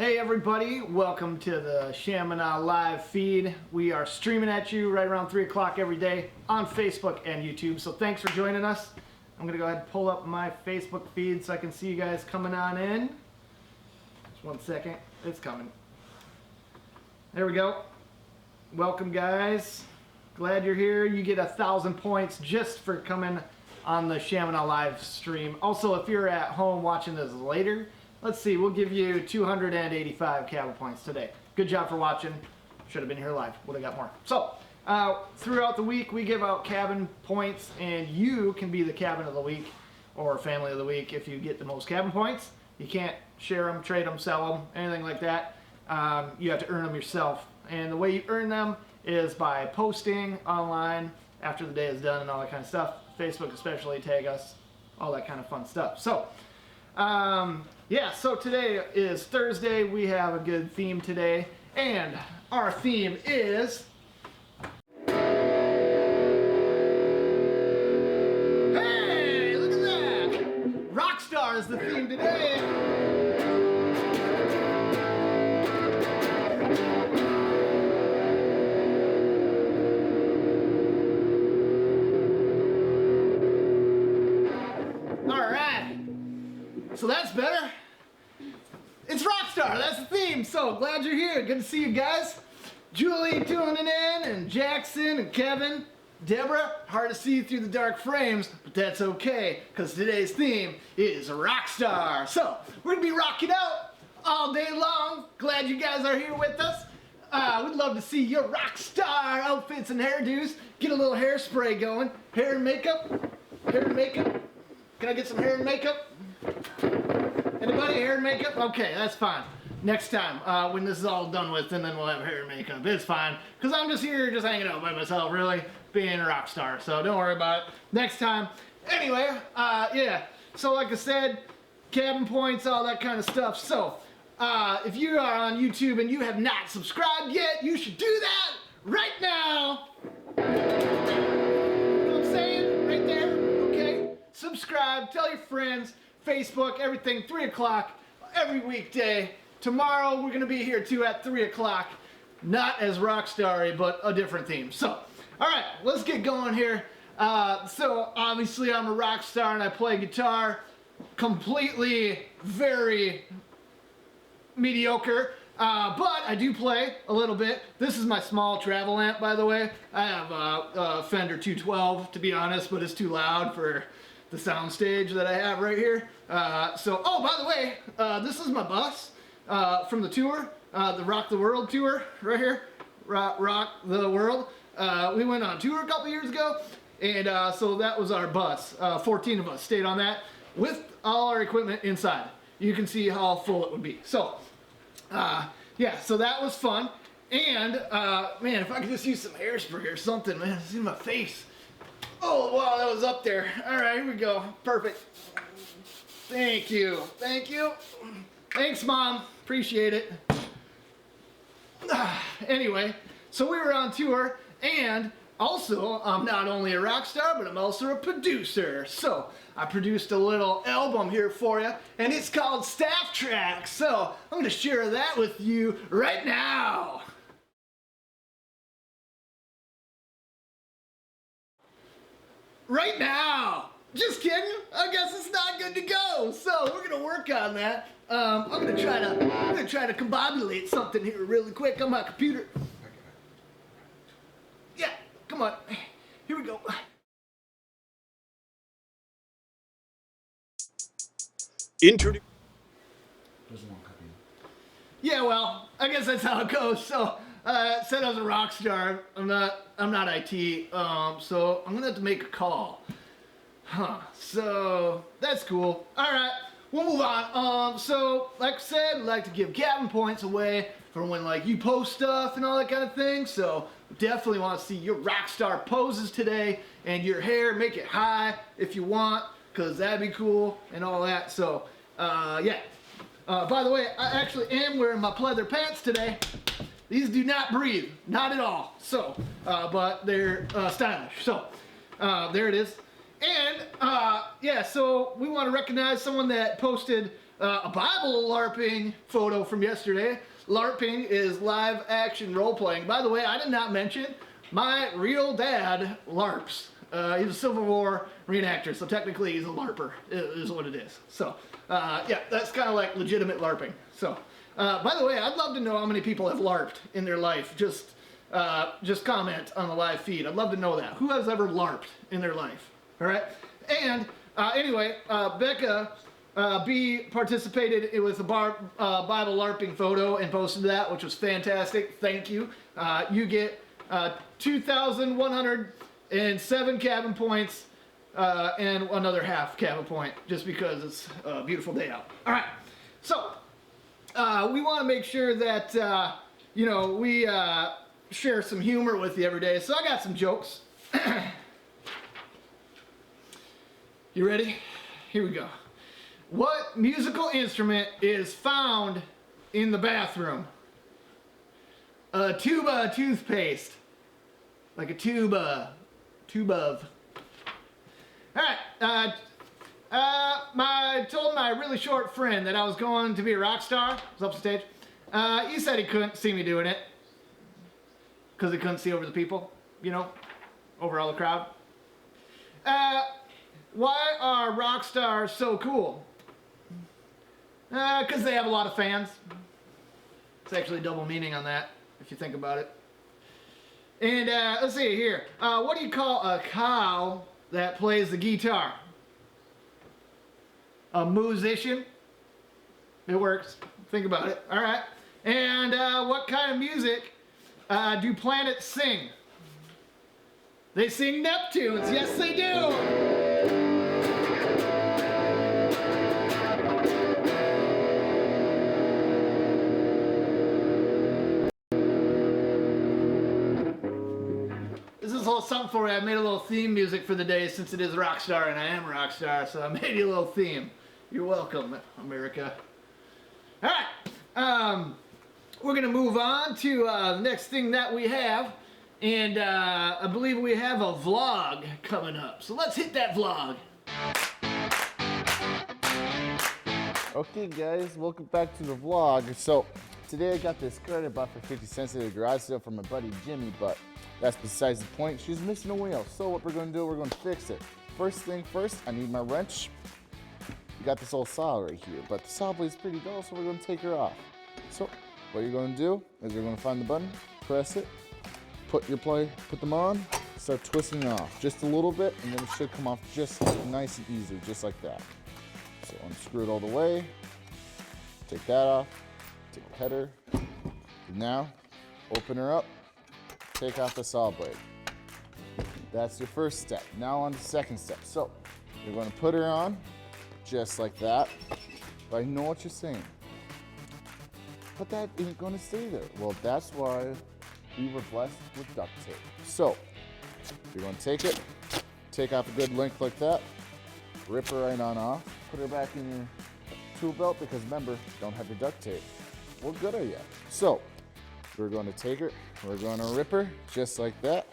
Hey everybody, welcome to the Shamineau live feed. We are streaming at you right around 3 o'clock every day on Facebook and YouTube, so thanks for joining us. I'm going to go ahead and pull up my Facebook feed so I can see you guys coming on in. Just 1 second, it's coming. There we go. Welcome guys. Glad you're here. You get 1,000 points just for coming on the Shamineau live stream. Also, if you're at home watching this later, let's see, we'll give you 285 cabin points today. Good job for watching. Should have been here live. Would have got more. So, throughout the week, we give out cabin points, and you can be the cabin of the week or family of the week if you get the most cabin points. You can't share them, trade them, sell them, anything like that. You have to earn them yourself. And the way you earn them is by posting online after the day is done and all that kind of stuff. Facebook especially, tag us, all that kind of fun stuff. So, yeah, so today is Thursday. We have a good theme today, and our theme is... Hey, look at that! Rockstar is the theme today. So that's better. It's Rockstar, that's the theme. So glad you're here. Good to see you guys. Julie tuning in, and Jackson and Kevin. Deborah, hard to see through the dark frames, but that's okay, because today's theme is Rockstar. So we're gonna be rocking out all day long. Glad you guys are here with us. We'd love to see your Rockstar outfits and hairdos. Get a little hairspray going. Hair and makeup. Hair and makeup. Can I get some hair and makeup? Anybody hair and makeup? Okay, that's fine. Next time, when this is all done with, and then we'll have hair and makeup. It's fine, because I'm just here just hanging out by myself, really, being a rock star. So don't worry about it. Next time. Anyway, yeah. So like I said, cabin points, all that kind of stuff. So, if you are on YouTube and you have not subscribed yet, you should do that right now. You know what I'm saying? Right there, okay? Subscribe, tell your friends. Facebook, everything, 3 o'clock every weekday. Tomorrow we're going to be here too at 3 o'clock. Not as rockstar-y, but a different theme. So, alright, let's get going here. So, obviously I'm a rock star and I play guitar. Completely, very mediocre. But I do play a little bit. This is my small travel amp, by the way. I have a Fender 212, to be honest, but it's too loud for the sound stage that I have right here. Oh, by the way, this is my bus from the tour, the Rock the World tour right here. Rock the World. We went on tour a couple years ago, and so that was our bus. 14 of us stayed on that with all our equipment inside. You can see how full it would be. So, yeah, so that was fun. And, man, if I could just use some hairspray or something, man, it's in my face. Oh, wow, that was up there. All right, here we go. Perfect. Thank you. Thank you. Thanks, Mom. Appreciate it. Anyway, so we were on tour, and also, I'm not only a rock star, but I'm also a producer. So, I produced a little album here for you, and it's called Staff Track. So, I'm going to share that with you right now. Right now! Just kidding. I guess it's not good to go. So we're gonna work on that. I'm gonna try to combobulate something here really quick on my computer. Yeah, come on. Here we go. Introduce. Yeah, well, I guess that's how it goes. So, said I was a rock star. I'm not IT. So I'm gonna have to make a call. Huh. So that's cool. All right, we'll move on. So like I said, I'd like to give cabin points away for when like you post stuff and all that kind of thing. So definitely want to see your rock star poses today, and your hair, make it high if you want, cause that'd be cool and all that. So yeah. By the way, I actually am wearing my pleather pants today. These do not breathe, not at all. So, but they're stylish. So, there it is. And, yeah, so we want to recognize someone that posted a Bible LARPing photo from yesterday. LARPing is live action role playing. By the way, I did not mention my real dad LARPs. He's a Civil War reenactor, so technically he's a LARPer, is what it is. So, yeah, that's kind of like legitimate LARPing. So, by the way, I'd love to know how many people have LARPed in their life. Just comment on the live feed. I'd love to know that. Who has ever LARPed in their life? All right? And anyway, Becca B participated with a Bible LARPing photo and posted that, which was fantastic. Thank you. You get 2,107 cabin points and another half cabin point just because it's a beautiful day out. All right. So we want to make sure that, you know, we share some humor with you every day. So I got some jokes. You ready? Here we go. What musical instrument is found in the bathroom? A tuba of toothpaste. Like a tuba. Tuba of. Alright. I told my really short friend that I was going to be a rock star. I was up on stage. He said he couldn't see me doing it. Because he couldn't see over the people. You know? Over all the crowd. Why are rock stars so cool? Because they have a lot of fans. It's actually double meaning on that, if you think about it. And let's see here. What do you call a cow that plays the guitar? A musician. It works. Think about it. All right. And what kind of music do planets sing? They sing Neptunes. Yes, they do. This is a little something for you. I made a little theme music for the day since it is Rockstar and I am a Rockstar, so I made you a little theme. You're welcome, America. All right, we're gonna move on to the next thing that we have, and I believe we have a vlog coming up. So let's hit that vlog. Okay guys, welcome back to the vlog. So today I got this skirt I bought for 50 cents at a garage sale from my buddy Jimmy, but that's besides the point. She's missing a wheel. So what we're gonna do, we're gonna fix it. First thing first, I need my wrench. We got this old saw right here, but the saw blade's pretty dull, so we're gonna take her off. So what you're gonna do is you're gonna find the button, press it, put them on, start twisting it off just a little bit, and then it should come off just nice and easy, just like that. So unscrew it all the way, take that off, take the header. Now, open her up, take off the saw blade. That's your first step. Now on the second step. So you're going to put her on just like that. But I know what you're saying. But that ain't going to stay there. Well, that's why we were blessed with duct tape. So you're going to take it, take off a good length like that, rip her right on off, put her back in your tool belt because remember, you don't have your duct tape. What good are you? So we're going to take her, we're going to rip her just like that.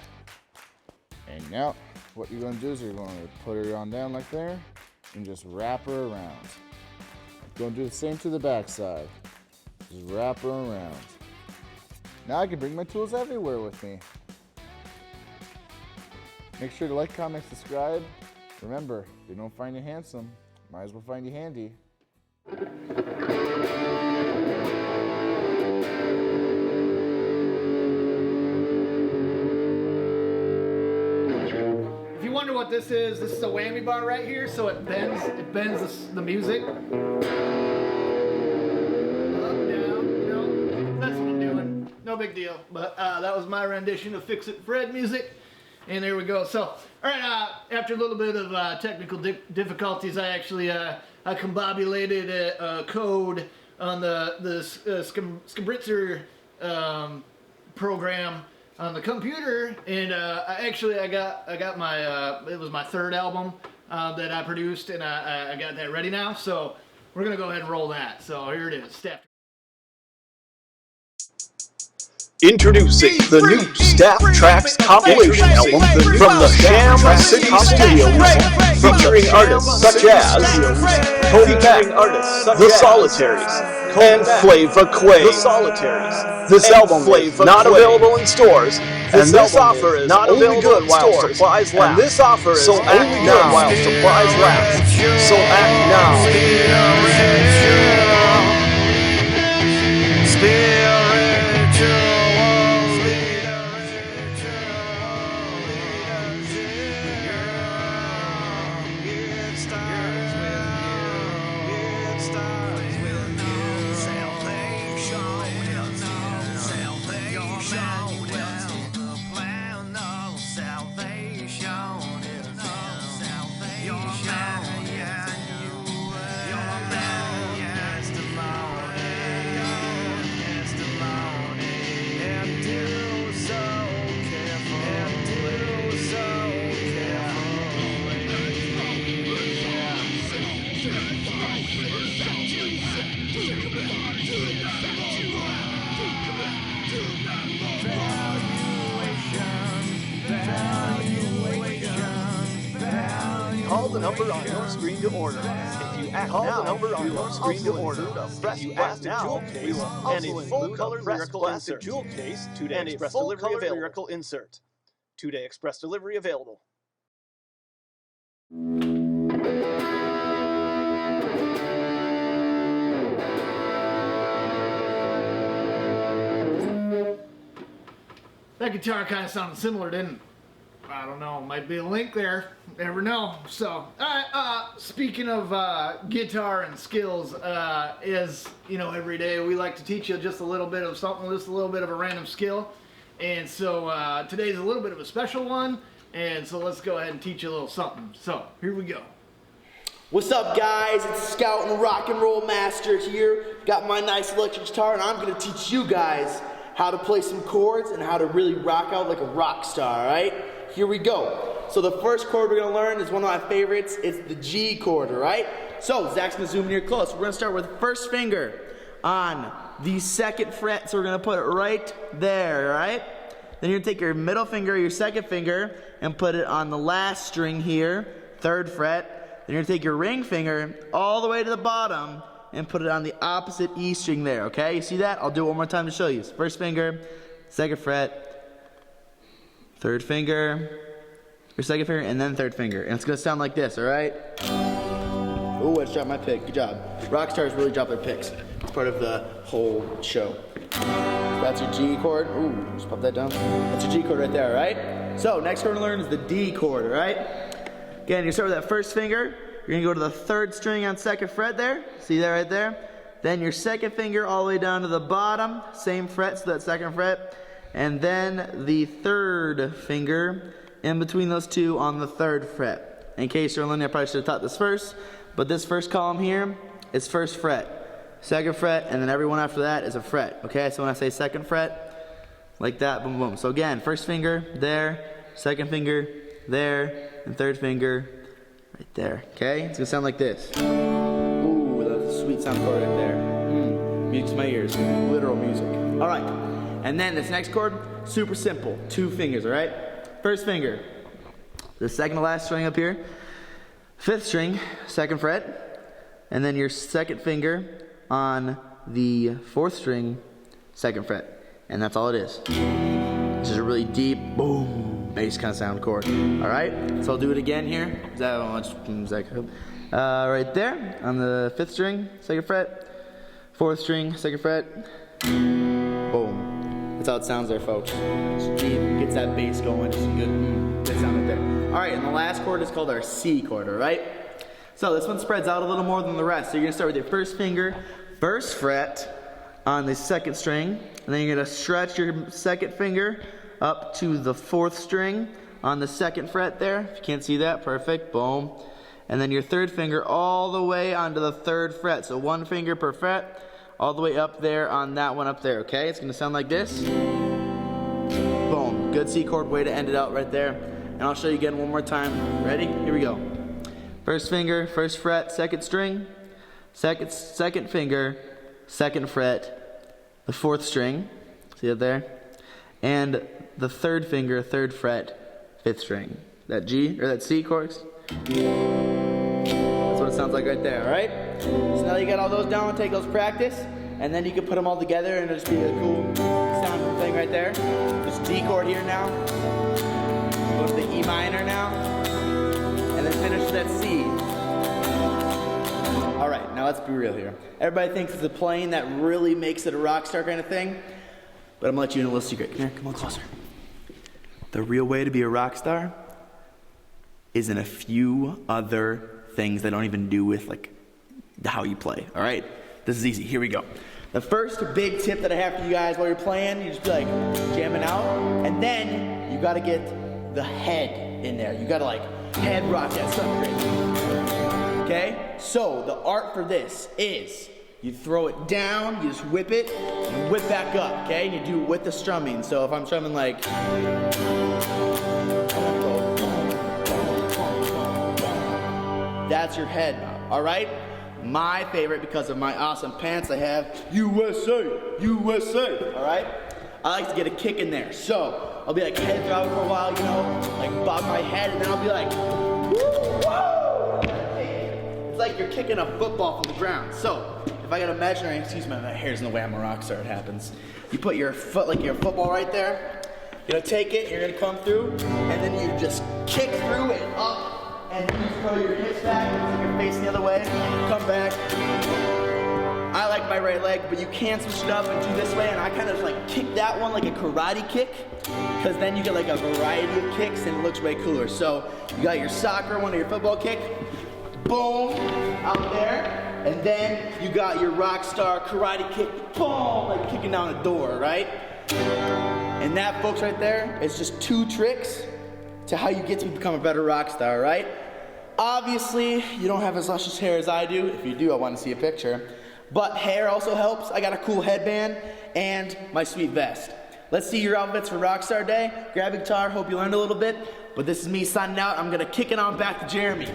And now what you're going to do is you're going to put her on down like there and just wrap her around. Going to do the same to the back side. Just wrap her around. Now I can bring my tools everywhere with me. Make sure to like, comment, subscribe. Remember, if you don't find you handsome, might as well find you handy. If you wonder what this is a whammy bar right here, so it bends the music. Up, down, you know, that's what I'm doing. No big deal. But that was my rendition of Fix It Fred music. And there we go. So, all right, after a little bit of technical difficulties, I actually I combobulated a code on the Skabritzer program on the computer, and I got my it was my third album that I produced, and I got that ready now. So we're gonna go ahead and roll that. So here it is. Step. Introducing the new Staff Tracks compilation album from the Shamineau City Studios, featuring artists such as The Solitaries, and Flava Quay. This album is not available in stores, and this offer is only good while supplies last. So act now while supplies last. So act now. Call the number on your screen to order. If you act now, we will screen to order a fresh plastic jewel case and a full-color lyrical insert. Jewel case, 2-day express delivery available. Lyrical insert. 2-day express delivery available. That guitar kind of sounded similar, didn't it? I don't know, might be a link there, never know. So, alright, speaking of guitar and skills, as you know, every day we like to teach you just a little bit of something, just a little bit of a random skill. And so today's a little bit of a special one, and so let's go ahead and teach you a little something. So, here we go. What's up, guys? It's Scout and Rock and Roll Master here. Got my nice electric guitar, and I'm going to teach you guys how to play some chords and how to really rock out like a rock star, alright? Here we go. So the first chord we're going to learn is one of my favorites. It's the G chord, alright? So Zach's going to zoom in here close. We're going to start with first finger on the 2nd fret. So we're going to put it right there, alright? Then you're going to take your middle finger, your 2nd finger, and put it on the last string here, 3rd fret. Then you're going to take your ring finger all the way to the bottom and put it on the opposite E string there, okay? You see that? I'll do it one more time to show you. So first finger, 2nd fret, 3rd finger, your 2nd finger, and then 3rd finger. And it's going to sound like this, all right? Oh, I just dropped my pick. Good job. Rock stars really drop their picks. It's part of the whole show. So that's your G chord. Ooh, just pop that down. That's your G chord right there, all right? So next chord to learn is the D chord, all right? Again, you start with that first finger. You're going to go to the 3rd string on 2nd fret there. See that right there? Then your 2nd finger all the way down to the bottom. Same fret, so that 2nd fret. And then the 3rd finger in between those two on the 3rd fret. In case you're learning, I probably should have taught this first, but this first column here is 1st fret, 2nd fret, and then everyone after that is a fret. Okay, so when I say 2nd fret, like that, boom, boom. So again, 1st finger there, 2nd finger there, and 3rd finger right there. Okay, it's gonna sound like this. Ooh, that's a sweet sound chord right there. Music to my ears, literal music. All right. And then this next chord, super simple, 2 fingers, all right? First finger, the 2nd to last string up here, 5th string, 2nd fret, and then your 2nd finger on the 4th string, 2nd fret, and that's all it is. This is a really deep, boom, bass kind of sound chord, all right? So I'll do it again here. Is that how much? Right there on the 5th string, 2nd fret, 4th string, 2nd fret, boom. That's how it sounds there, folks. It's deep, gets that bass going, just a good sound right there. All right, and the last chord is called our C chord, all right? So this one spreads out a little more than the rest. So you're gonna start with your 1st finger, 1st fret on the 2nd string, and then you're gonna stretch your 2nd finger up to the 4th string on the 2nd fret there. If you can't see that, perfect, boom. And then your 3rd finger all the way onto the 3rd fret. So 1 finger per fret, all the way up there on that one up there, okay? It's gonna sound like this. Boom, good C chord, way to end it out right there. And I'll show you again one more time. Ready? Here we go. 1st finger, 1st fret, 2nd string, 2nd finger, 2nd fret, the 4th string. See it there? and the third finger, third fret, fifth string. That G, or that C chords. That's what it sounds like right there, all right? So now you got all those down, take those practice, and then you can put them all together and it'll just be a cool sounding thing right there. This D chord here now. Go to the E minor now, and then finish with that C. All right, now let's be real here. Everybody thinks it's the playing that really makes it a rock star kind of thing, but I'm gonna let you in a little secret. Come here, come on closer. The real way to be a rock star is in a few other things that don't even do with like how you play, all right? This is easy, here we go. The first big tip that I have for you guys while you're playing, you just be like jamming out, and then you gotta get the head in there. You gotta like head rock that sucker in. Okay? So the art for this is you throw it down, you just whip it, and whip back up, okay? And you do it with the strumming. So if I'm strumming like, that's your head now, all right? My favorite, because of my awesome pants, I have USA, USA, all right? I like to get a kick in there. So I'll be like head throbbing for a while, you know, like bob my head, and then I'll be like, woo, woo! It's like you're kicking a football from the ground. So if I got imaginary, excuse me, my hair's in the way, I'm a rock star, it happens. You put your foot like your football right there, you're gonna take it, you're gonna come through, and then you just kick through it up. And then you throw your hips back, and you're facing the other way, come back. I like my right leg, but you can switch it up and do this way, and I kind of like kick that one like a karate kick, because then you get like a variety of kicks and it looks way cooler. So you got your soccer one or your football kick, boom, out there, and then you got your rock star karate kick, boom, like kicking down a door, right? And that, folks, right there is just 2 tricks to how you get to become a better rock star, right? Obviously, you don't have as luscious hair as I do. If you do, I want to see a picture. But hair also helps. I got a cool headband and my sweet vest. Let's see your outfits for Rockstar Day. Grab a guitar, hope you learned a little bit. But this is me signing out. I'm gonna kick it on back to Jeremy.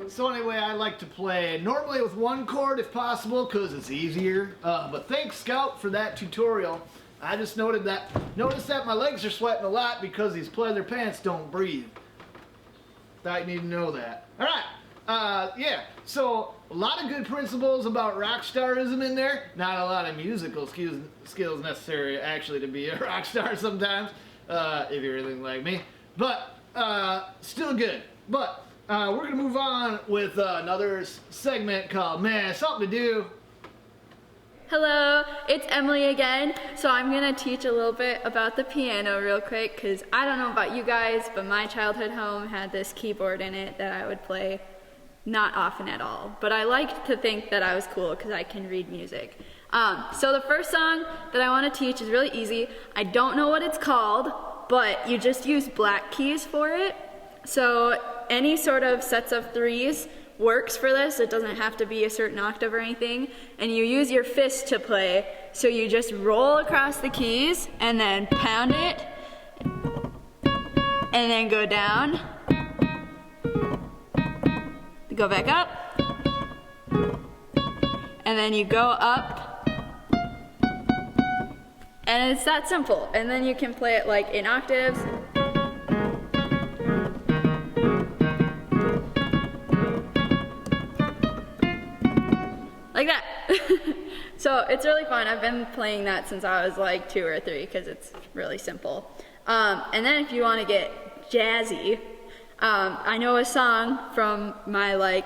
So anyway, I like to play normally with 1 chord if possible, because it's easier. But thanks, Scout, for that tutorial. I just noticed that my legs are sweating a lot because these pleather pants don't breathe. Thought you need to know that. All right, yeah. So a lot of good principles about rock starism in there. Not a lot of musical skills necessary actually to be a rock star sometimes, if you're anything like me. But still good. But we're gonna move on with another segment called Man, Something to Do. Hello, it's Emily again. So I'm gonna teach a little bit about the piano real quick, because I don't know about you guys, but my childhood home had this keyboard in it that I would play not often at all. But I like to think that I was cool because I can read music. So the first song that I wanna teach is really easy. I don't know what it's called, but you just use black keys for it. So any sort of sets of 3s works for this. It doesn't have to be a certain octave or anything. And you use your fist to play. So you just roll across the keys and then pound it and then go down. Go back up. And then you go up. And it's that simple. And then you can play it like in octaves. Like that. So it's really fun. I've been playing that since I was like 2 or 3 because it's really simple. And then if you want to get jazzy, I know a song from my like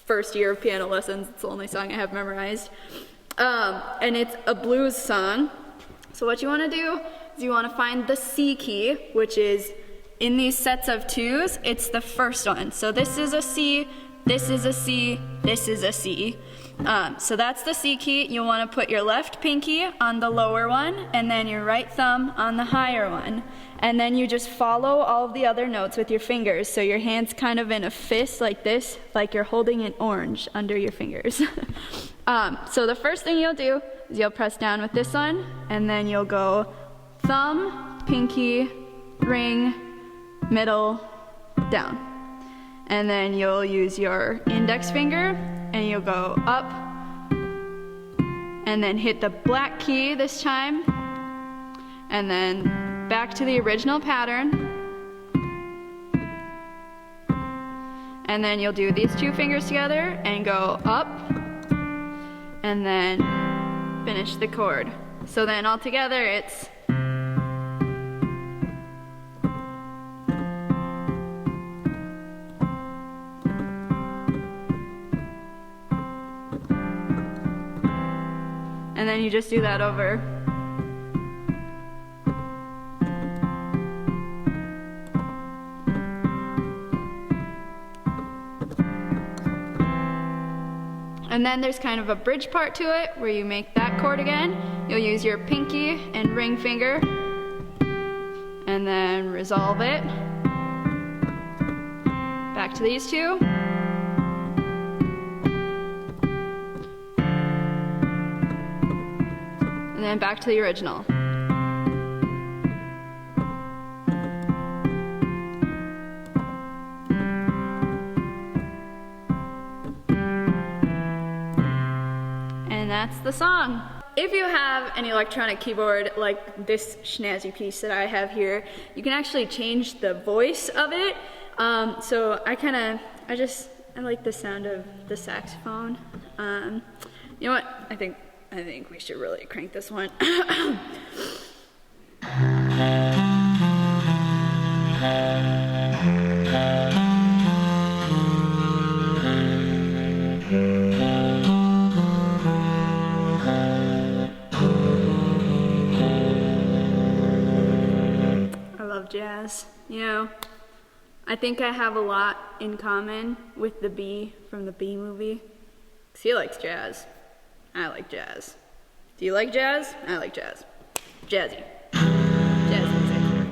first year of piano lessons. It's the only song I have memorized. And it's a blues song. So what you want to do is you want to find the C key, which is in these sets of 2s, it's the first one. So this is a C, this is a C, this is a C. So that's the C key. You want to put your left pinky on the lower one and then your right thumb on the higher one. And then you just follow all of the other notes with your fingers. So your hand's kind of in a fist like this, like you're holding an orange under your fingers. So the first thing you'll do is you'll press down with this one, and then you'll go thumb, pinky, ring, middle, down. and then you'll use your index finger and you'll go up and then hit the black key this time, and then back to the original pattern, and then you'll do these two fingers together and go up and then finish the chord. So then all together it's and then you just do that over. And then there's kind of a bridge part to it where you make that chord again. You'll use your pinky and ring finger and then resolve it. Back to these two. And then back to the original. And that's the song. If you have an electronic keyboard like this snazzy piece that I have here, you can actually change the voice of it. So I like the sound of the saxophone. You know what? I think we should really crank this one. I love jazz. You know, I think I have a lot in common with the Bee from the Bee movie. 'Cause he likes jazz. I like jazz. Do you like jazz? I like jazz. Jazzy. Jazz music.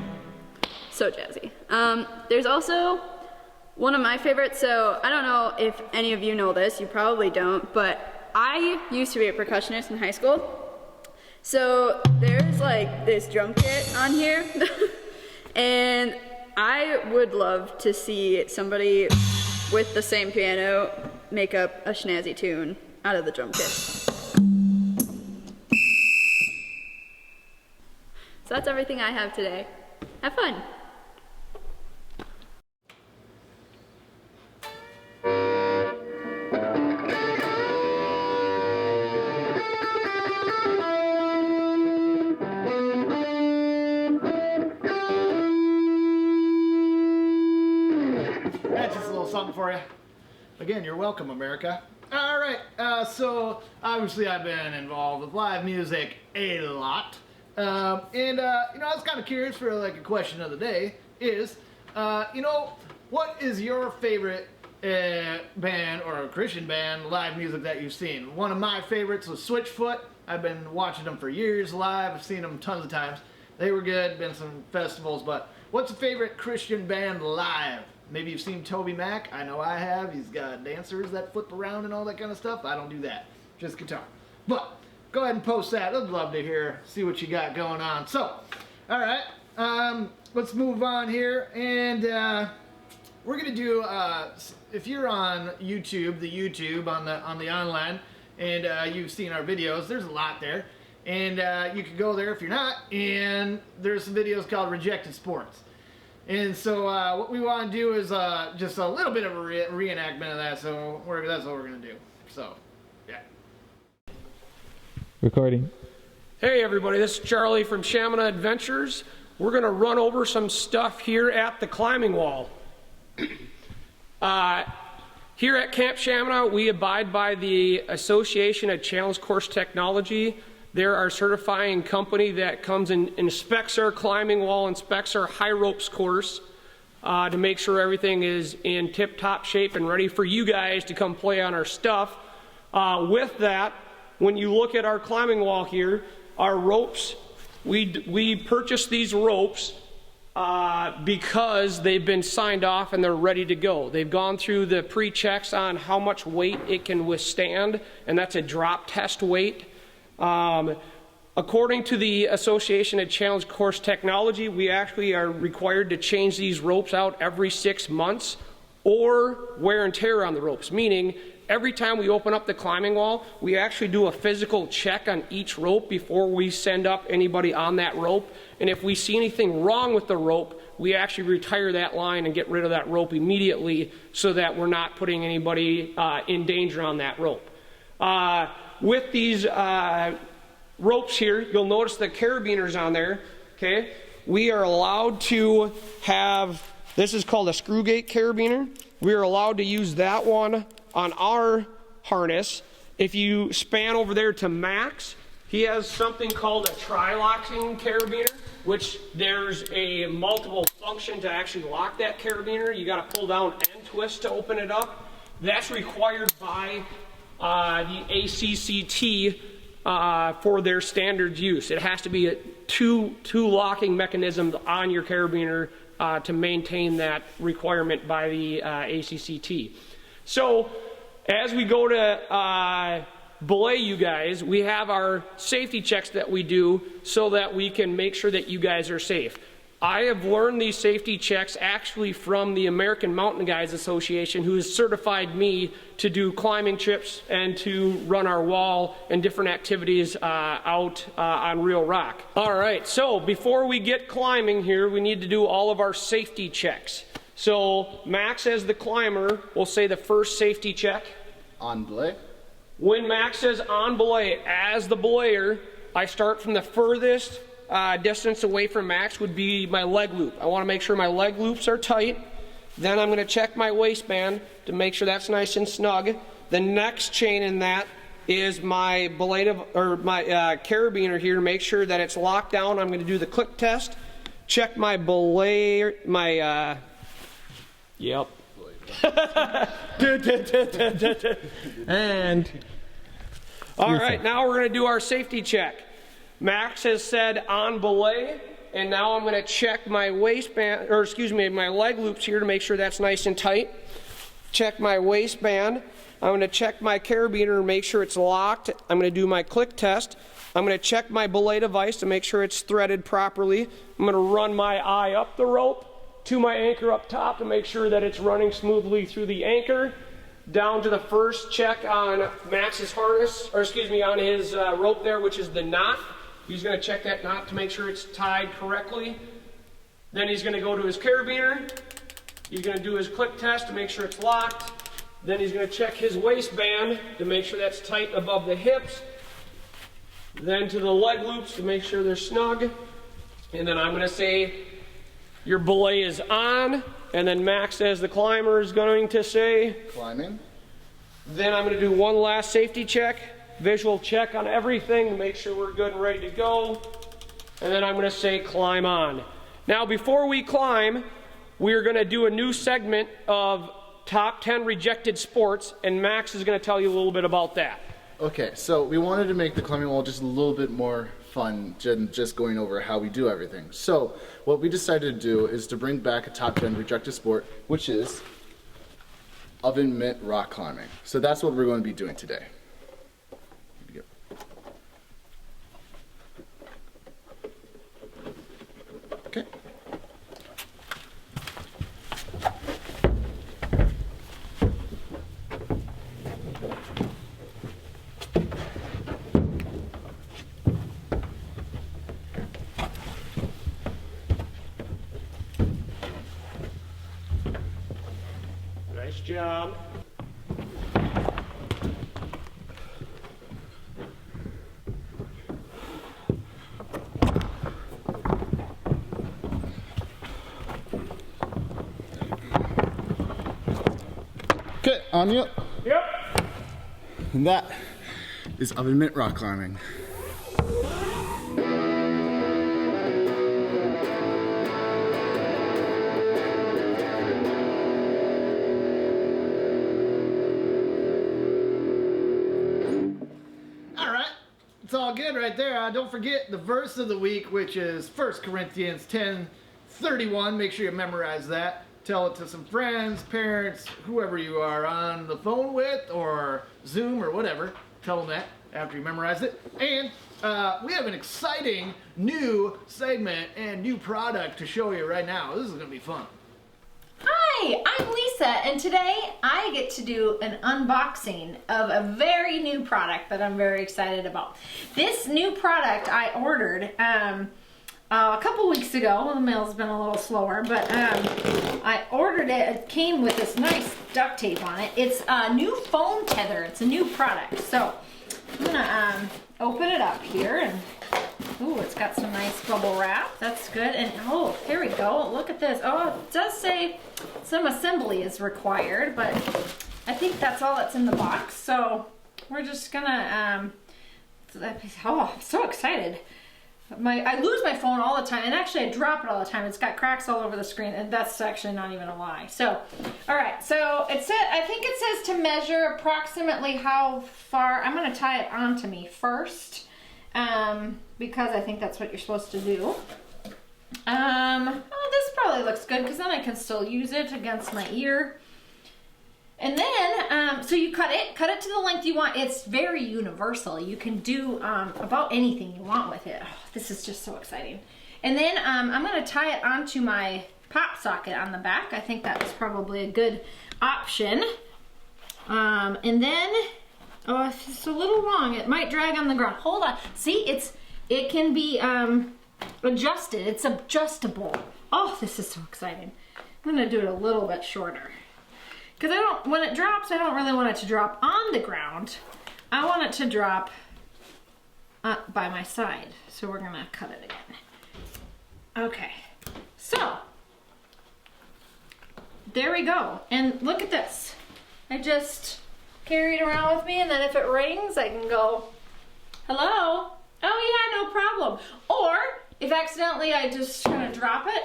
So jazzy. There's also one of my favorites, so I don't know if any of you know this, you probably don't, but I used to be a percussionist in high school. So there's like this drum kit on here, and I would love to see somebody with the same piano make up a snazzy tune out of the drum kit. So that's everything I have today. Have fun. That's just a little something for you. Again, you're welcome, America. All right, so obviously I've been involved with live music a lot. You know, I was kind of curious for like a question of the day is, you know, what is your favorite band or a Christian band live music that you've seen? One of my favorites was Switchfoot. I've been watching them for years live. I've seen them tons of times. They were good, been some festivals, but what's a favorite Christian band live? Maybe you've seen Toby Mac. I know I have. He's got dancers that flip around and all that kind of stuff. I don't do that. Just guitar. But go ahead and post that. I'd love to see what you got going on. So, all right. Let's move on here. And we're going to do, if you're on YouTube, the YouTube on the online, and you've seen our videos, there's a lot there. And you can go there if you're not. And there's some videos called Rejected Sports. And so what we want to do is just a little bit of a reenactment of that. So that's what we're going to do. So, yeah. Recording. Hey everybody, this is Charlie from Shamineau Adventures. We're going to run over some stuff here at the climbing wall. Here at Camp Shamineau, we abide by the Association of Challenge Course Technology. They're our certifying company that comes and inspects our climbing wall, inspects our high ropes course to make sure everything is in tip-top shape and ready for you guys to come play on our stuff. With that, when you look at our climbing wall here, our ropes, we purchased these ropes because they've been signed off and they're ready to go. They've gone through the pre-checks on how much weight it can withstand, and that's a drop test weight. According to the Association of Challenge Course Technology, we actually are required to change these ropes out every 6 months or wear and tear on the ropes, meaning every time we open up the climbing wall, we actually do a physical check on each rope before we send up anybody on that rope. And if we see anything wrong with the rope, we actually retire that line and get rid of that rope immediately so that we're not putting anybody in danger on that rope. With these ropes here, you'll notice the carabiners on there, okay? We are allowed to have, this is called a screw gate carabiner. We are allowed to use that one on our harness. If you span over there to Max, he has something called a tri-locking carabiner, which there's a multiple function to actually lock that carabiner. You got to pull down and twist to open it up. That's required by the ACCT for their standard use. It has to be two locking mechanisms on your carabiner to maintain that requirement by the ACCT. So as we go to belay you guys, we have our safety checks that we do so that we can make sure that you guys are safe. I have learned these safety checks actually from the American Mountain Guides Association, who has certified me to do climbing trips and to run our wall and different activities out on real rock. All right, so before we get climbing here, we need to do all of our safety checks. So Max, as the climber, will say the first safety check. On belay. When Max says on belay, as the belayer, I start from the furthest distance away from Max would be my leg loop. I want to make sure my leg loops are tight. Then I'm going to check my waistband to make sure that's nice and snug. The next chain in that is my belay or my carabiner here to make sure that it's locked down. I'm going to do the click test. Check my belay, my yep. And all right, now we're going to do our safety check. Max has said on belay, and now I'm going to check my waistband, or excuse me, my leg loops here to make sure that's nice and tight. Check my waistband. I'm going to check my carabiner and make sure it's locked. I'm going to do my click test. I'm going to check my belay device to make sure it's threaded properly. I'm going to run my eye up the rope to my anchor up top to make sure that it's running smoothly through the anchor. Down to the first check on Max's harness, or excuse me, on his rope there, which is the knot. He's going to check that knot to make sure it's tied correctly. Then he's going to go to his carabiner. He's going to do his click test to make sure it's locked. Then he's going to check his waistband to make sure that's tight above the hips. Then to the leg loops to make sure they're snug. And then I'm going to say your belay is on. And then Max, as the climber, is going to say climbing. Then I'm going to do one last safety check. Visual check on everything to make sure we're good and ready to go. And then I'm going to say climb on. Now before we climb, we're going to do a new segment of top 10 rejected sports, and Max is going to tell you a little bit about that. Okay, so we wanted to make the climbing wall just a little bit more fun than just going over how we do everything. So what we decided to do is to bring back a top 10 rejected sport, which is oven mitt rock climbing. So that's what we're going to be doing today. Okay. Nice job. Okay, on you. Yep. And that is oven mitt rock climbing. It's all good right there. Don't forget the verse of the week, which is 1 Corinthians 10:31. Make sure you memorize that. Tell it to some friends, parents, whoever you are on the phone with or Zoom or whatever. Tell them that after you memorize it. And we have an exciting new segment and new product to show you right now. This is going to be fun. Hi, Hi, I'm Lisa, and today I get to do an unboxing of a very new product that I'm very excited about. This new product I ordered a couple weeks ago. Well, the mail's been a little slower, but I ordered it. It came with this nice duct tape on it. It's a new phone tether. It's a new product. So I'm gonna open it up here, and ooh, it's got some nice bubble wrap. That's good. And oh, here we go. Look at this. Oh, it does say some assembly is required, but I think that's all that's in the box. So we're just gonna, oh, I'm so excited. I lose my phone all the time, and actually I drop it all the time. It's got cracks all over the screen, and that's actually not even a lie. So, all right, so it said, I think it says to measure approximately how far. I'm gonna tie it onto me first, because I think that's what you're supposed to do. Oh, this probably looks good, because then I can still use it against my ear. And then, so you cut it to the length you want. It's very universal. You can do about anything you want with it. Oh, this is just so exciting. And then I'm gonna tie it onto my pop socket on the back. I think that's probably a good option. And then, oh, it's a little long. It might drag on the ground. Hold on. See, it can be adjusted. It's adjustable. Oh, this is so exciting. I'm gonna do it a little bit shorter. Because when it drops, I don't really want it to drop on the ground. I want it to drop by my side. So we're gonna cut it again. Okay, so there we go. And look at this. I just carry it around with me, and then if it rings, I can go, hello? Oh yeah, no problem. Or if accidentally I just kind of drop it,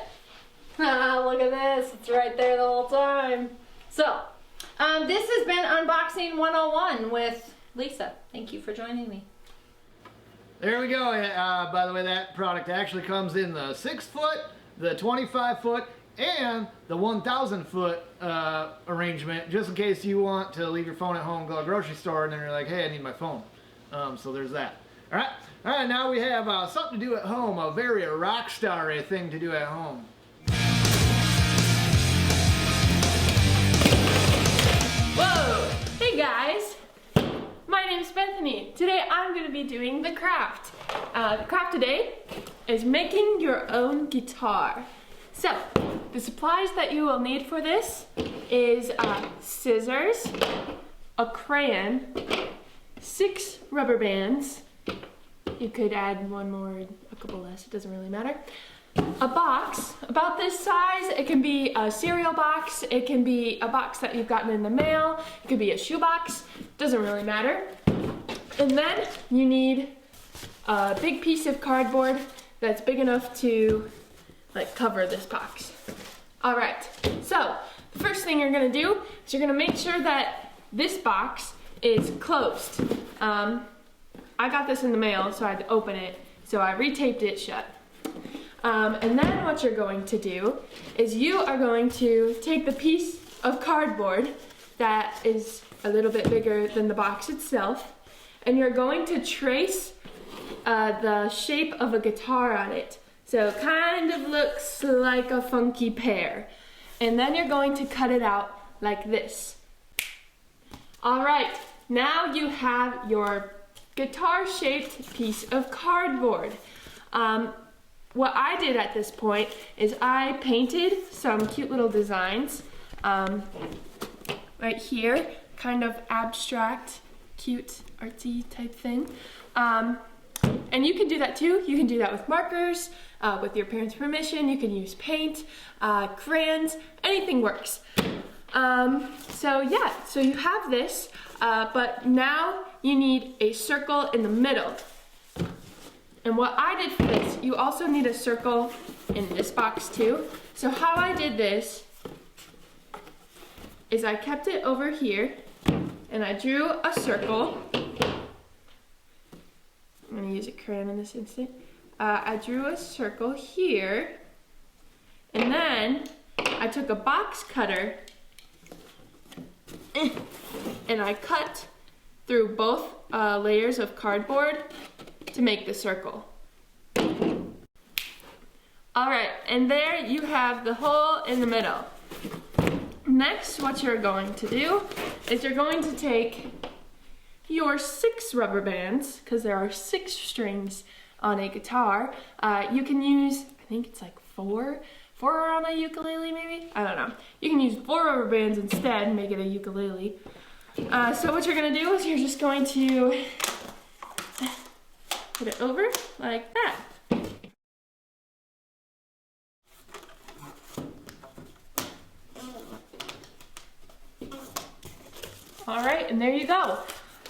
look at this, it's right there the whole time. So, this has been Unboxing 101 with Lisa. Thank you for joining me. There we go. By the way, that product actually comes in the 6-foot, the 25-foot, and the 1,000-foot arrangement, just in case you want to leave your phone at home, go to the grocery store, and then you're like, hey, I need my phone. So there's that. All right, now we have something to do at home, a very rock star-y thing to do at home. Whoa! Hey guys! My name's Bethany. Today I'm going to be doing the craft. The craft today is making your own guitar. So, the supplies that you will need for this is scissors, a crayon, 6 rubber bands. You could add one more, a couple less, it doesn't really matter. A box, about this size. It can be a cereal box, it can be a box that you've gotten in the mail, it could be a shoe box, doesn't really matter. And then you need a big piece of cardboard that's big enough to cover this box. All right, so the first thing you're gonna do is you're gonna make sure that this box is closed. I got this in the mail, so I had to open it, so I retaped it shut. And then what you're going to do is you are going to take the piece of cardboard that is a little bit bigger than the box itself, and you're going to trace the shape of a guitar on it. So it kind of looks like a funky pear. And then you're going to cut it out like this. All right, now you have your guitar-shaped piece of cardboard. What I did at this point is I painted some cute little designs right here, kind of abstract, cute, artsy type thing. And you can do that too. You can do that with markers, with your parents' permission. You can use paint, crayons, anything works. So yeah, so you have this, but now you need a circle in the middle. And what I did for this, you also need a circle in this box too. So how I did this is I kept it over here and I drew a circle. I'm gonna use a crayon in this instant. I drew a circle here, and then I took a box cutter and I cut through both layers of cardboard to make the circle. All right, and there you have the hole in the middle. next, what you're going to do is you're going to take your 6 rubber bands, because there are 6 strings on a guitar. You can use, I think it's like 4 on a ukulele maybe? I don't know. You can use 4 rubber bands instead and make it a ukulele. So what you're gonna do is you're just going to put it over like that. All right, and there you go.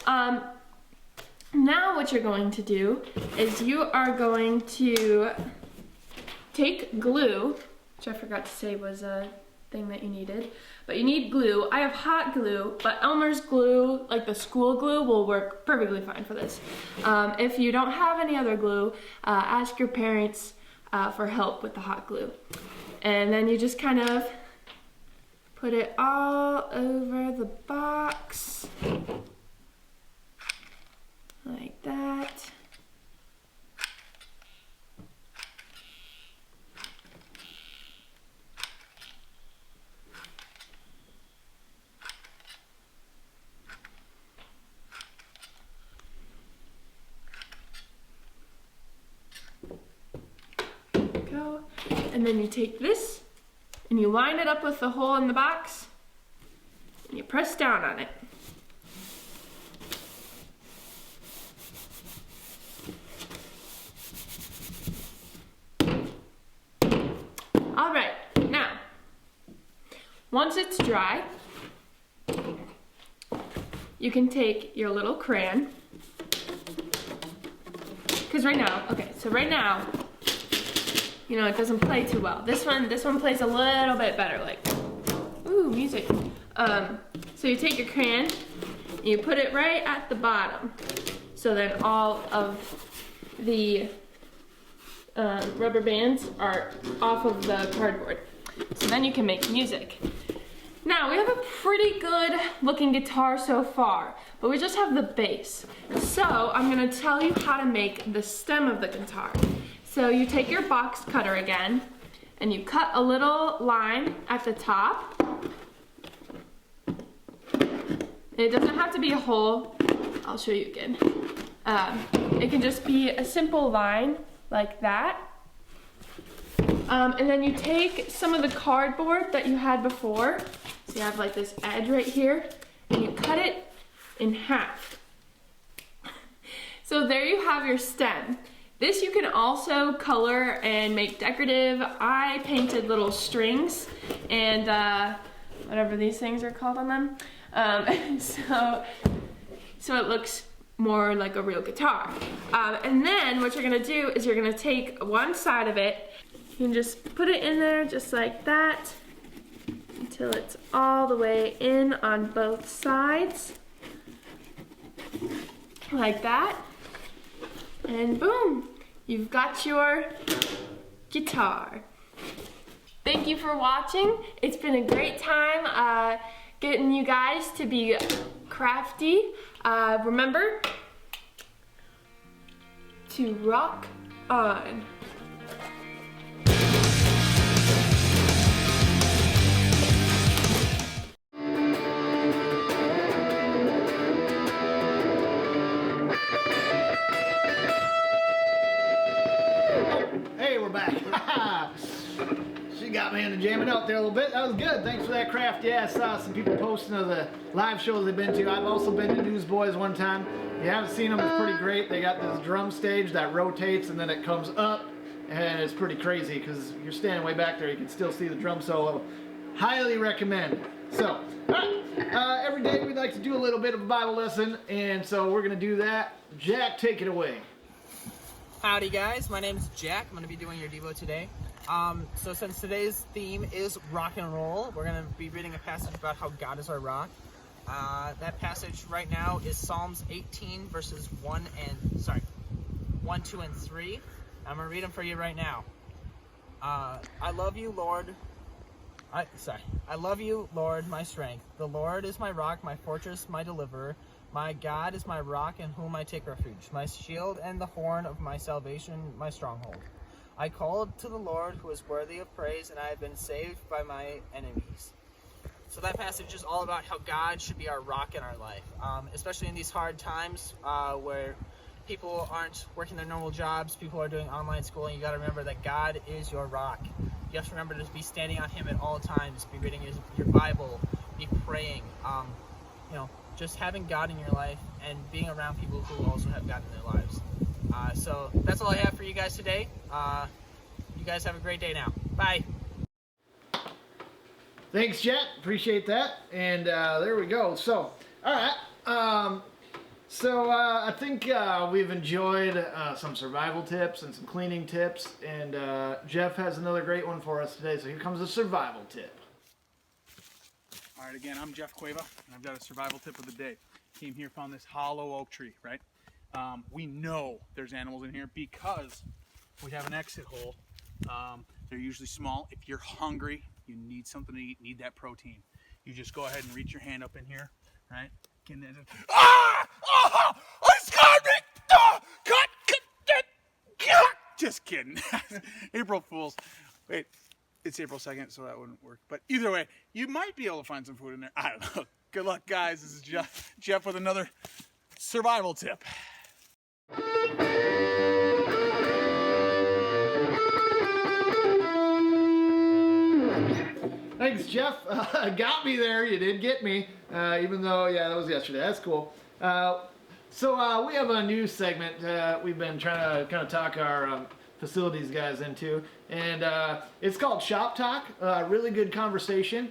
Now what you're going to do is you are going to take glue, which I forgot to say was a thing that you needed, but you need glue. I have hot glue, but Elmer's glue, like the school glue, will work perfectly fine for this. If you don't have any other glue, ask your parents for help with the hot glue. And then you just kind of put it all over the box, like that. Go. And then you take this and you line it up with the hole in the box and you press down on it. All right, now, once it's dry, you can take your little crayon, because right now, you know, it doesn't play too well. This one plays a little bit better, like, ooh, music. So you take your crayon, and you put it right at the bottom, so then all of the rubber bands are off of the cardboard. So then you can make music. Now, we have a pretty good looking guitar so far, but we just have the bass. So I'm gonna tell you how to make the stem of the guitar. So you take your box cutter again, and you cut a little line at the top. It doesn't have to be a hole. I'll show you again. It can just be a simple line like that. And then you take some of the cardboard that you had before. So you have like this edge right here, and you cut it in half. So there you have your stem. This you can also color and make decorative. I painted little strings and whatever these things are called on them. So it looks more like a real guitar. And then what you're gonna do is you're gonna take one side of it, you can just put it in there just like that until it's all the way in on both sides. Like that. And boom, you've got your guitar. Thank you for watching. It's been a great time getting you guys to be crafty. Remember to rock on. Hey, we're back. She got me into jamming out there a little bit. That was good. Thanks for that craft. Yeah, I saw some people posting of the live shows they've been to. I've also been to Newsboys one time. If you haven't seen them, it's pretty great. They got this drum stage that rotates and then it comes up, and it's pretty crazy because you're standing way back there. You can still see the drum solo. Highly recommend. So, all right. Every day we'd like to do a little bit of a Bible lesson, and so we're going to do that. Jack, take it away. Howdy guys, my name's Jack. I'm going to be doing your Devo today. So since today's theme is rock and roll, we're going to be reading a passage about how God is our rock. That passage right now is Psalms 18 verses 1, 2, and 3. I'm going to read them for you right now. I love you, Lord. I love you, Lord, my strength. The Lord is my rock, my fortress, my deliverer. My God is my rock in whom I take refuge, my shield and the horn of my salvation, my stronghold. I called to the Lord who is worthy of praise, and I have been saved by my enemies. So that passage is all about how God should be our rock in our life, especially in these hard times where people aren't working their normal jobs, people are doing online schooling. You got to remember that God is your rock. You have to remember to be standing on Him at all times, be reading your Bible, be praying. Just having God in your life and being around people who also have God in their lives. So that's all I have for you guys today. You guys have a great day now. Bye. Thanks, Jet. Appreciate that. And there we go. So, all right. I think we've enjoyed some survival tips and some cleaning tips. And Jeff has another great one for us today. So here comes a survival tip. All right, again, I'm Jeff Cueva, and I've got a survival tip of the day. Came here, found this hollow oak tree, right? We know there's animals in here because we have an exit hole. They're usually small. If you're hungry, you need something to eat, need that protein. You just go ahead and reach your hand up in here, right? Ah! Oh! It scared me! Oh! Cut! Just kidding. April Fools. Wait, it's April 2nd, so that wouldn't work. But either way, you might be able to find some food in there. I don't know. Good luck, guys. This is Jeff with another survival tip. Thanks, Jeff. Got me there. You did get me. Even though, yeah, that was yesterday. That's cool. So we have a new segment we've been trying to kind of talk our facilities guys into. And it's called Shop Talk. Really good conversation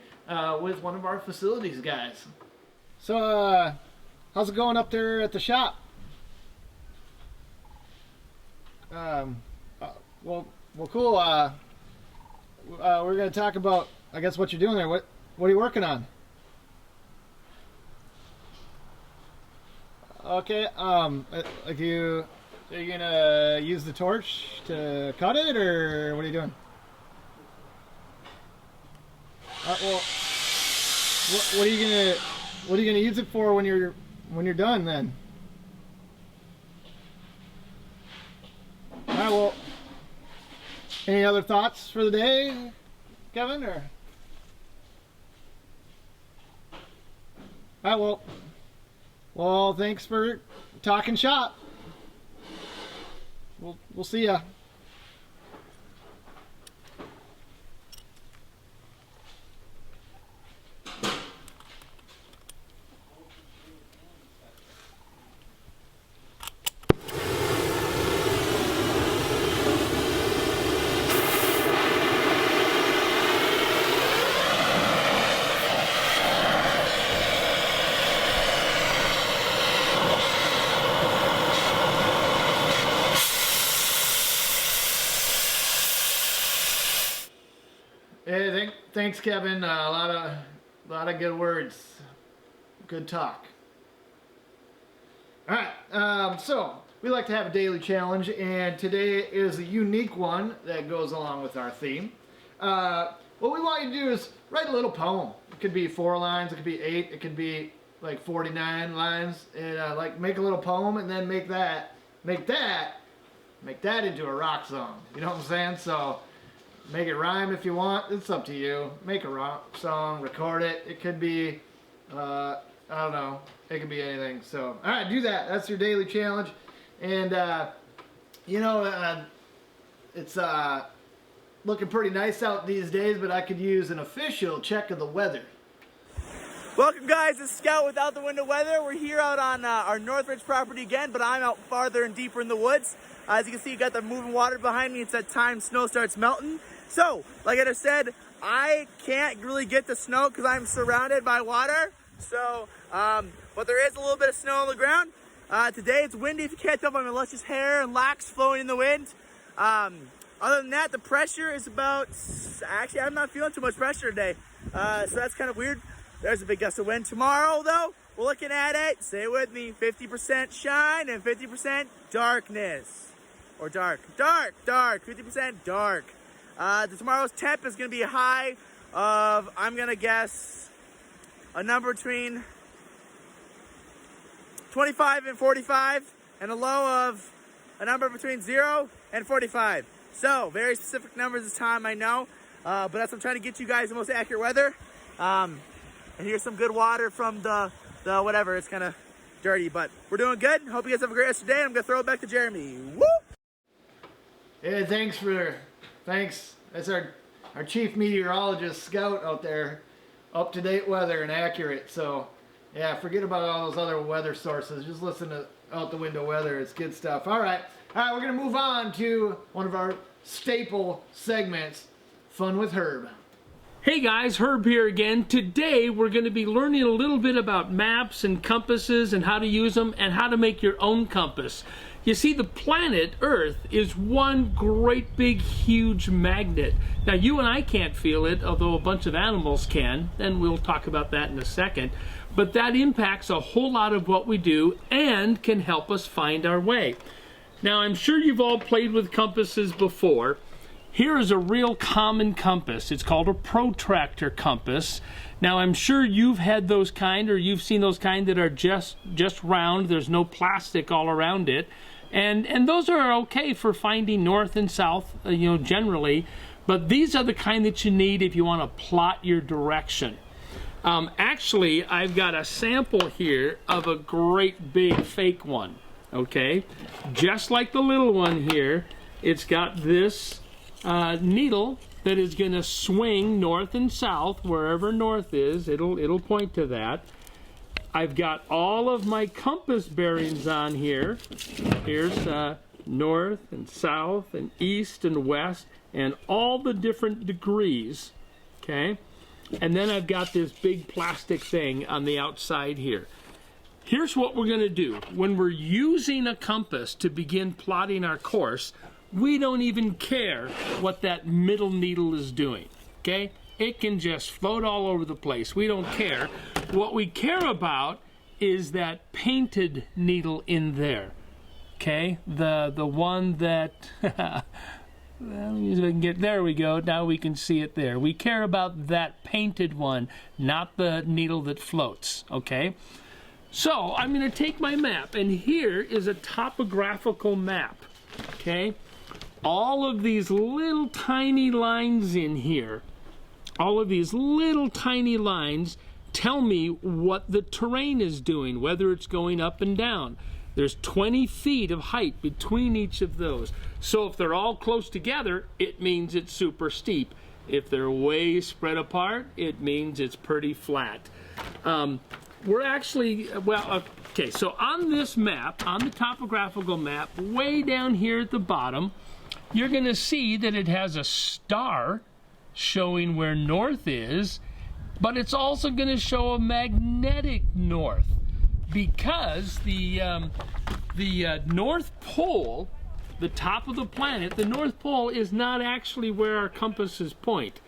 with one of our facilities guys. So how's it going up there at the shop? Well, cool. We're going to talk about, I guess, what you're doing there. What are you working on? Okay. Like are you gonna use the torch to cut it, or what are you doing? Well, what are you gonna use it for when you're done then? All right. Well, any other thoughts for the day, Kevin? Or all right. Well, thanks for talking shop. We'll see ya. Hey, thanks, Kevin. A lot of good words. Good talk. All right. So we like to have a daily challenge, and today is a unique one that goes along with our theme. What we want you to do is write a little poem. It could be 4 lines. It could be 8. It could be like 49 lines. And like make a little poem, and then make that into a rock song. You know what I'm saying? So. Make it rhyme if you want. It's up to you. Make a rock song, record it. It could be, I don't know. It could be anything. So, all right, do that. That's your daily challenge. And, it's looking pretty nice out these days, but I could use an official check of the weather. Welcome, guys. It's Scout with Out the Window Weather. We're here out on our Northridge property again, but I'm out farther and deeper in the woods. As you can see, you got the moving water behind me. It's that time snow starts melting. So, like I just said, I can't really get the snow because I'm surrounded by water. So, but there is a little bit of snow on the ground. Today it's windy. If you can't tell by my luscious hair and locks flowing in the wind. Other than that, the pressure is about, actually I'm not feeling too much pressure today. So that's kind of weird. There's a big gust of wind. Tomorrow though, we're looking at it, say it with me, 50% shine and 50% darkness. Or dark, 50% dark. Tomorrow's temp is going to be a high of, I'm going to guess, a number between 25 and 45, and a low of a number between 0 and 45. So, very specific numbers this time, I know, but that's what I'm trying to get you guys the most accurate weather. And here's some good water from the whatever. It's kind of dirty, but we're doing good. Hope you guys have a great rest of your day. I'm gonna throw it back to Jeremy. Woo! Hey, thanks. That's our chief meteorologist, Scout, out there. Up-to-date weather and accurate. So, yeah, forget about all those other weather sources. Just listen to out the window weather. It's good stuff. All right, we're gonna move on to one of our staple segments, Fun with Herb. Hey guys, Herb here again. Today we're going to be learning a little bit about maps and compasses and how to use them and how to make your own compass. You see, the planet Earth is one great big huge magnet. Now you and I can't feel it, although a bunch of animals can, and we'll talk about that in a second. But that impacts a whole lot of what we do and can help us find our way. Now I'm sure you've all played with compasses before. Here is a real common compass. It's called a protractor compass. Now I'm sure you've had those kind, or you've seen those kind that are just round. There's no plastic all around it. And those are okay for finding north and south, generally. But these are the kind that you need if you want to plot your direction. Actually, I've got a sample here of a great big fake one, okay? Just like the little one here, it's got this needle that is going to swing north and south. Wherever north is, it'll point to that. I've got all of my compass bearings on here. Here's north and south and east and west and all the different degrees, okay? And then I've got this big plastic thing on the outside here. Here's what we're going to do. When we're using a compass to begin plotting our course, we don't even care what that middle needle is doing, okay? It can just float all over the place. We don't care. What we care about is that painted needle in there, okay? The one that, let me see if I can get, there we go. Now we can see it there. We care about that painted one, not the needle that floats, okay? So I'm going to take my map, and here is a topographical map, okay? All of these little tiny lines in here, all of these little tiny lines tell me what the terrain is doing, whether it's going up and down. There's 20 feet of height between each of those. So if they're all close together, it means it's super steep. If they're way spread apart, it means it's pretty flat. We're actually, okay, so on this map, on the topographical map, way down here at the bottom, you're going to see that it has a star showing where north is, but it's also going to show a magnetic north, because the North Pole, the top of the planet, the North Pole is not actually where our compasses point.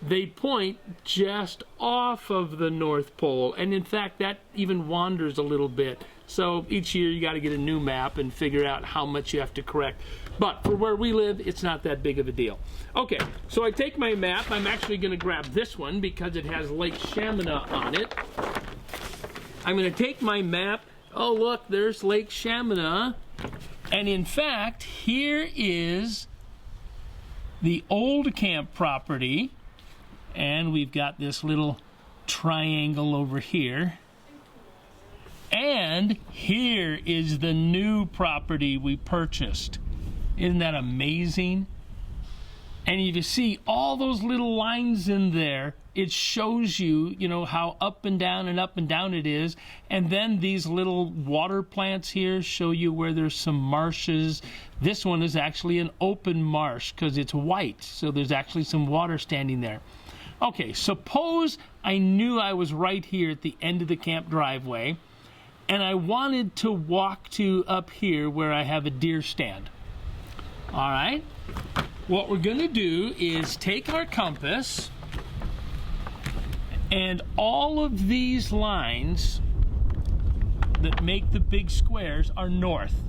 They point just off of the North Pole, and in fact that even wanders a little bit. So each year you got to get a new map and figure out how much you have to correct. But for where we live, it's not that big of a deal. Okay, so I take my map. I'm actually going to grab this one because it has Lake Shamineau on it. I'm going to take my map. Oh, look, there's Lake Shamineau. And in fact, here is the old camp property. And we've got this little triangle over here. And here is the new property we purchased. Isn't that amazing? And if you see all those little lines in there, it shows you, how up and down it is. And then these little water plants here show you where there's some marshes. This one is actually an open marsh because it's white, so there's actually some water standing there. Okay, suppose I knew I was right here at the end of the camp driveway, and I wanted to walk to up here where I have a deer stand. All right, what we're going to do is take our compass, and all of these lines that make the big squares are north.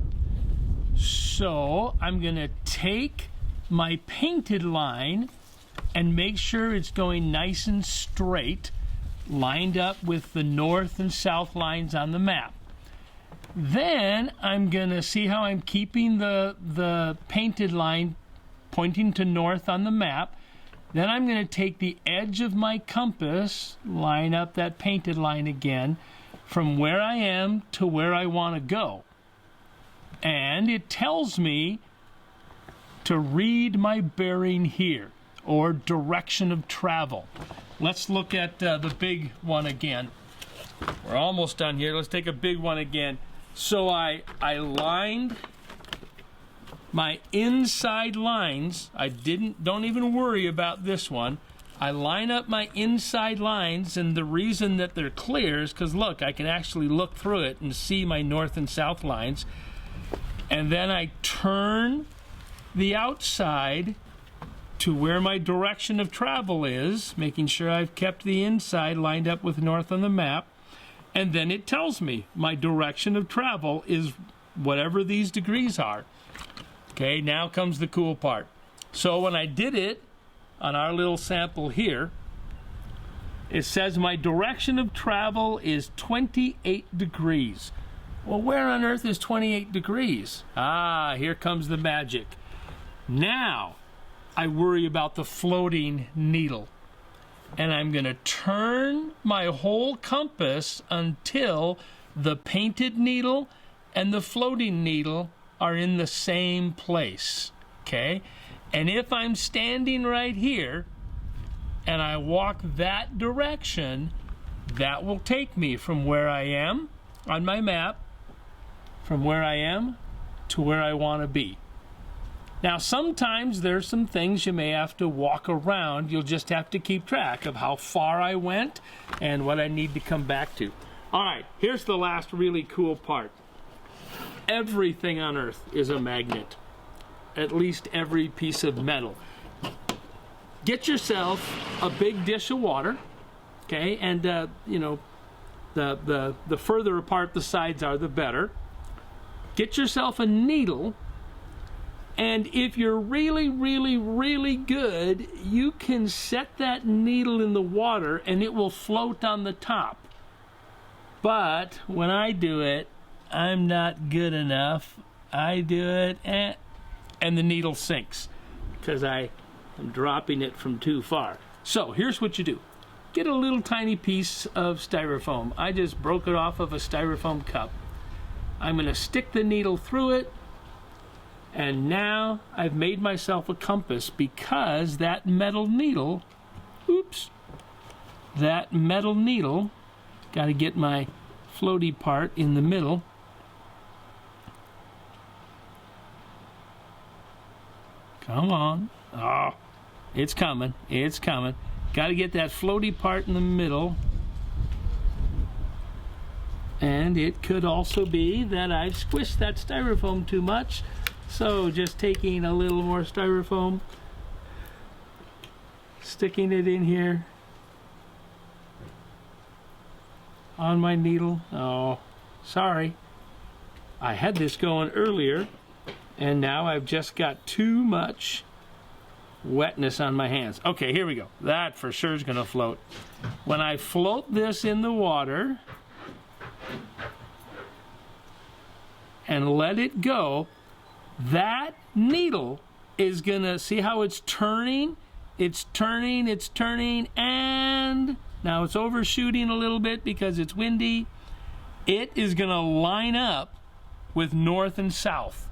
So I'm going to take my painted line and make sure it's going nice and straight, lined up with the north and south lines on the map. Then I'm going to see how I'm keeping the painted line pointing to north on the map. Then I'm going to take the edge of my compass, line up that painted line again, from where I am to where I want to go. And it tells me to read my bearing here, or direction of travel. Let's look at the big one again. We're almost done here. Let's take a big one again. So I lined my inside lines. Don't even worry about this one. I line up my inside lines, and the reason that they're clear is because look, I can actually look through it and see my north and south lines. And then I turn the outside to where my direction of travel is, making sure I've kept the inside lined up with north on the map. And then it tells me my direction of travel is whatever these degrees are. Okay, now comes the cool part. So when I did it on our little sample here, it says my direction of travel is 28 degrees. Well, where on earth is 28 degrees? Ah, here comes the magic. Now I worry about the floating needle. And I'm going to turn my whole compass until the painted needle and the floating needle are in the same place. Okay? And if I'm standing right here and I walk that direction, that will take me from where I am on my map, from where I am to where I want to be. Now, sometimes there's some things you may have to walk around. You'll just have to keep track of how far I went and what I need to come back to. All right, here's the last really cool part. Everything on Earth is a magnet, at least every piece of metal. Get yourself a big dish of water, okay? And, you know, the further apart the sides are, the better. Get yourself a needle. And if you're really, really, really good, you can set that needle in the water and it will float on the top. But when I do it, I'm not good enough. I do it, and the needle sinks because I am dropping it from too far. So here's what you do. Get a little tiny piece of styrofoam. I just broke it off of a styrofoam cup. I'm going to stick the needle through it. And now I've made myself a compass because that metal needle, that metal needle, got to get my floaty part in the middle. Come on. Oh, it's coming. It's coming. Got to get that floaty part in the middle. And it could also be that I've squished that styrofoam too much. So just taking a little more styrofoam, sticking it in here on my needle. Oh, sorry. I had this going earlier, and now I've just got too much wetness on my hands. Okay, here we go. That for sure is going to float. When I float this in the water and let it go, that needle is gonna, see how it's turning? It's turning, and now it's overshooting a little bit because it's windy. It is gonna line up with north and south,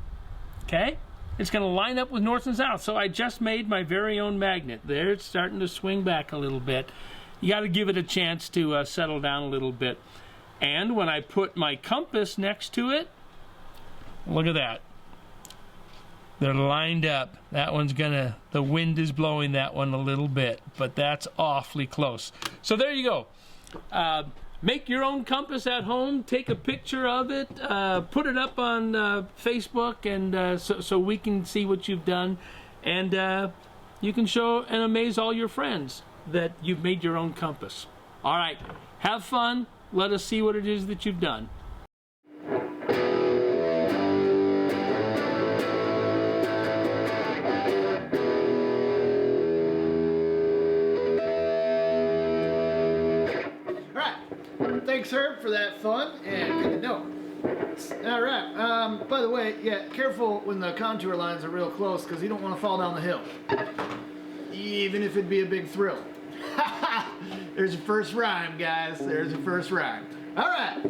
okay? It's gonna line up with north and south. So I just made my very own magnet. There, it's starting to swing back a little bit. You gotta give it a chance to settle down a little bit. And when I put my compass next to it, look at that. They're lined up. That one's gonna, the wind is blowing that one a little bit, but that's awfully close. So there you go. Make your own compass at home, take a picture of it, put it up on Facebook, and so we can see what you've done. And you can show and amaze all your friends that you've made your own compass. All right, have fun. Let us see what it is that you've done. Thanks, Herb, for that fun and good to know. All right. By the way, yeah, careful when the contour lines are real close because you don't want to fall down the hill. even if it'd be a big thrill. There's your first rhyme, guys. There's your first rhyme. All right,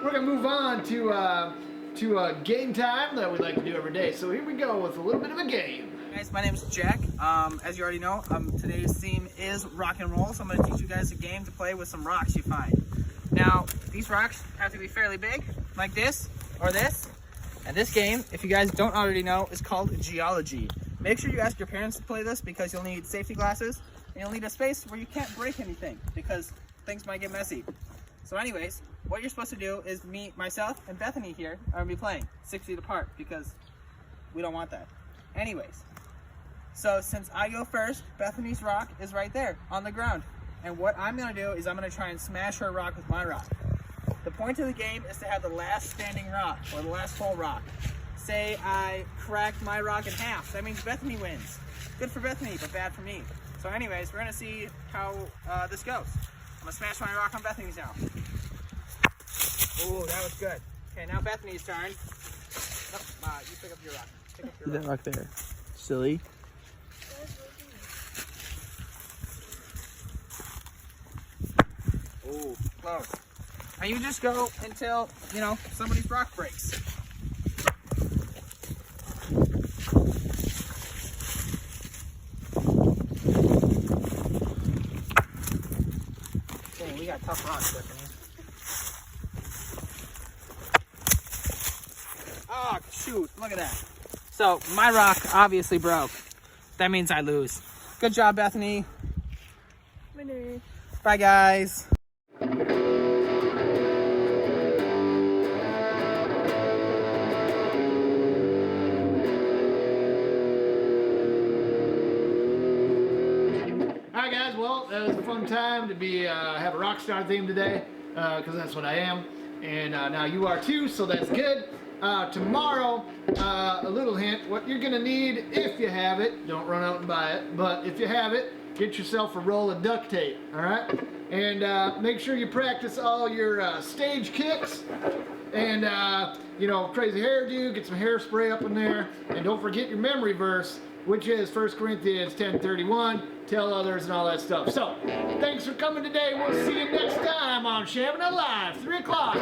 we're gonna move on to game time that we like to do every day. So here we go with a little bit of a game. Guys, my name is Jack. As you already know, today's theme is rock and roll, so I'm going to teach you guys a game to play with some rocks you find. Now, these rocks have to be fairly big, like this, or this. And this game, if you guys don't already know, is called Geology. Make sure you ask your parents to play this because you'll need safety glasses, and you'll need a space where you can't break anything because things might get messy. So anyways, what you're supposed to do is myself, and Bethany here are going to be playing 6 feet apart because we don't want that. Anyways. So since I go first, Bethany's rock is right there on the ground. And what I'm going to do is I'm going to try and smash her rock with my rock. The point of the game is to have the last standing rock, or the last full rock. Say I cracked my rock in half. That means Bethany wins. Good for Bethany, but bad for me. So anyways, we're going to see how this goes. I'm going to smash my rock on Bethany's now. Ooh, that was good. Okay, now Bethany's turn. Oh, you pick up your rock. Pick up your rock. That rock there. Silly. Ooh, close. And you just go until, somebody's rock breaks. Dang, we got tough rocks, Bethany. Oh, shoot, look at that. So, my rock obviously broke. That means I lose. Good job, Bethany. Winner. Bye, guys. All right, guys. Well, that was a fun time to have a rock star theme today, because that's what I am, and now you are too. So that's good. Tomorrow, a little hint: what you're gonna need, if you have it, don't run out and buy it, but if you have it, get yourself a roll of duct tape. All right, and make sure you practice all your stage kicks. And crazy hairdo, get some hairspray up in there, and don't forget your memory verse, which is 1 Corinthians 10:31, tell others and all that stuff. So, thanks for coming today. We'll see you next time on Shamineau Live, 3 o'clock.